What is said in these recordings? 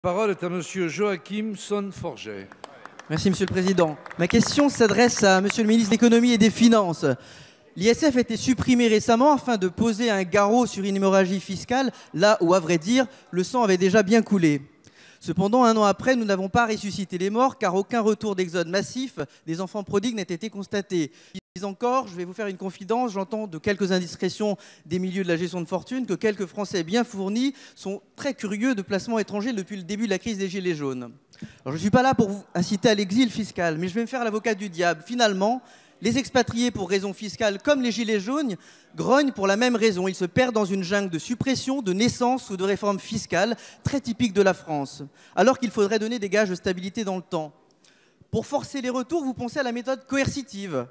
La parole est à Monsieur Joachim Son-Forget. Merci Monsieur le Président. Ma question s'adresse à Monsieur le ministre de l'Économie et des Finances. L'ISF a été supprimé récemment afin de poser un garrot sur une hémorragie fiscale, là où, à vrai dire, le sang avait déjà bien coulé. Cependant, un an après, nous n'avons pas ressuscité les morts car aucun retour d'exode massif des enfants prodigues n'a été constaté. Plus encore, je vais vous faire une confidence, j'entends de quelques indiscrétions des milieux de la gestion de fortune que quelques Français bien fournis sont très curieux de placements étrangers depuis le début de la crise des Gilets jaunes. Alors, je ne suis pas là pour vous inciter à l'exil fiscal, mais je vais me faire l'avocat du diable. Finalement, les expatriés pour raisons fiscales comme les Gilets jaunes grognent pour la même raison. Ils se perdent dans une jungle de suppression, de naissance ou de réformes fiscales très typiques de la France, alors qu'il faudrait donner des gages de stabilité dans le temps. Pour forcer les retours, vous pensez à la méthode coercitive.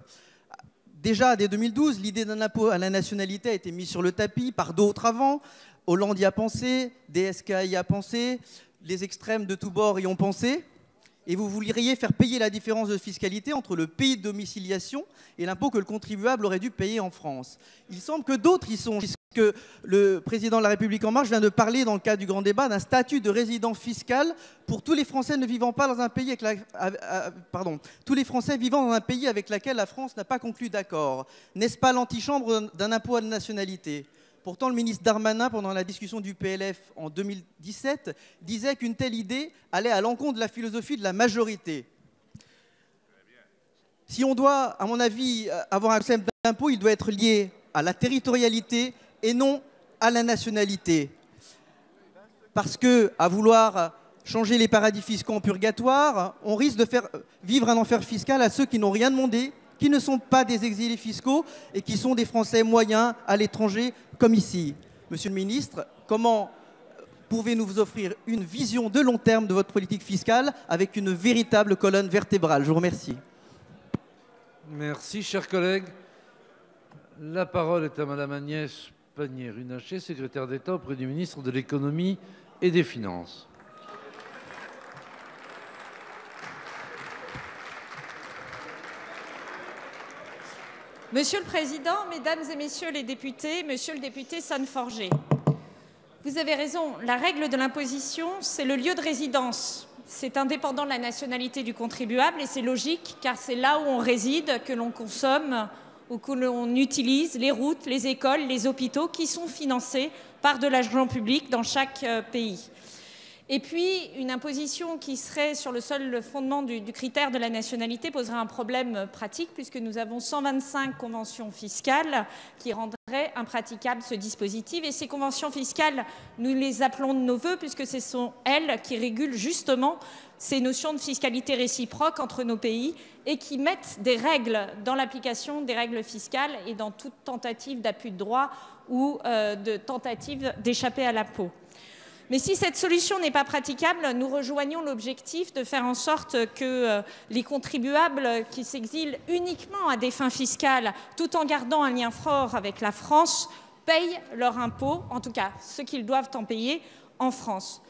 Déjà, dès 2012, l'idée d'un impôt à la nationalité a été mise sur le tapis par d'autres avant. Hollande y a pensé, DSK y a pensé, les extrêmes de tous bords y ont pensé. Et vous voudriez faire payer la différence de fiscalité entre le pays de domiciliation et l'impôt que le contribuable aurait dû payer en France. Il semble que d'autres y sont, puisque le président de la République En Marche vient de parler dans le cadre du grand débat d'un statut de résident fiscal pour tous les Français ne vivant pas dans un pays tous les Français vivant dans un pays avec lequel la France n'a pas conclu d'accord. N'est-ce pas l'antichambre d'un impôt à la nationalité ? Pourtant, le ministre Darmanin, pendant la discussion du PLF en 2017, disait qu'une telle idée allait à l'encontre de la philosophie de la majorité. Si on doit, à mon avis, avoir un système d'impôt, il doit être lié à la territorialité et non à la nationalité. Parce qu'à vouloir changer les paradis fiscaux en purgatoire, on risque de faire vivre un enfer fiscal à ceux qui n'ont rien demandé, qui ne sont pas des exilés fiscaux et qui sont des Français moyens à l'étranger, comme ici. Monsieur le ministre, comment pouvez-vous nous offrir une vision de long terme de votre politique fiscale avec une véritable colonne vertébrale? Je vous remercie. Merci, chers collègues. La parole est à Madame Agnès Pannier-Runacher, secrétaire d'État auprès du ministre de l'Économie et des Finances. Monsieur le Président, Mesdames et Messieurs les députés, Monsieur le député Son-Forget, vous avez raison, la règle de l'imposition, c'est le lieu de résidence. C'est indépendant de la nationalité du contribuable et c'est logique car c'est là où on réside que l'on consomme ou que l'on utilise les routes, les écoles, les hôpitaux qui sont financés par de l'argent public dans chaque pays. Et puis, une imposition qui serait sur le seul fondement du critère de la nationalité poserait un problème pratique puisque nous avons 125 conventions fiscales qui rendraient impraticable ce dispositif. Et ces conventions fiscales, nous les appelons de nos voeux puisque ce sont elles qui régulent justement ces notions de fiscalité réciproque entre nos pays et qui mettent des règles dans l'application des règles fiscales et dans toute tentative d'appui de droit ou de tentative d'échapper à l'impôt. Mais si cette solution n'est pas praticable, nous rejoignons l'objectif de faire en sorte que les contribuables qui s'exilent uniquement à des fins fiscales, tout en gardant un lien fort avec la France, payent leur impôt, en tout cas ce qu'ils doivent en payer, en France.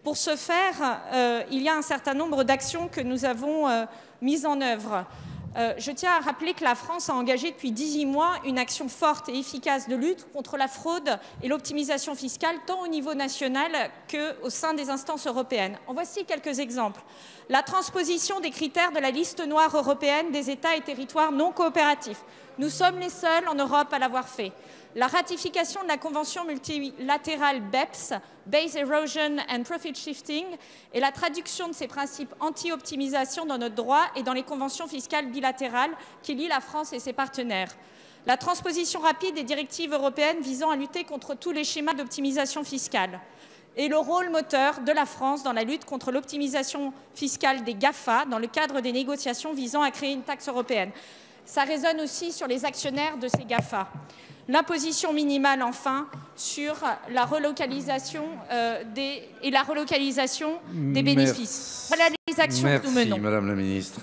Pour ce faire, il y a un certain nombre d'actions que nous avons mises en œuvre. Je tiens à rappeler que la France a engagé depuis 18 mois une action forte et efficace de lutte contre la fraude et l'optimisation fiscale, tant au niveau national qu'au sein des instances européennes. En voici quelques exemples. La transposition des critères de la liste noire européenne des États et territoires non coopératifs. Nous sommes les seuls en Europe à l'avoir fait. La ratification de la convention multilatérale BEPS, Base Erosion and Profit Shifting, et la traduction de ces principes anti-optimisation dans notre droit et dans les conventions fiscales bilatérales qui lient la France et ses partenaires. La transposition rapide des directives européennes visant à lutter contre tous les schémas d'optimisation fiscale. Et le rôle moteur de la France dans la lutte contre l'optimisation fiscale des GAFA dans le cadre des négociations visant à créer une taxe européenne. Ça résonne aussi sur les actionnaires de ces GAFA. L'imposition minimale, enfin, sur la relocalisation des bénéfices. Voilà les actions que nous menons. Merci, Madame la Ministre.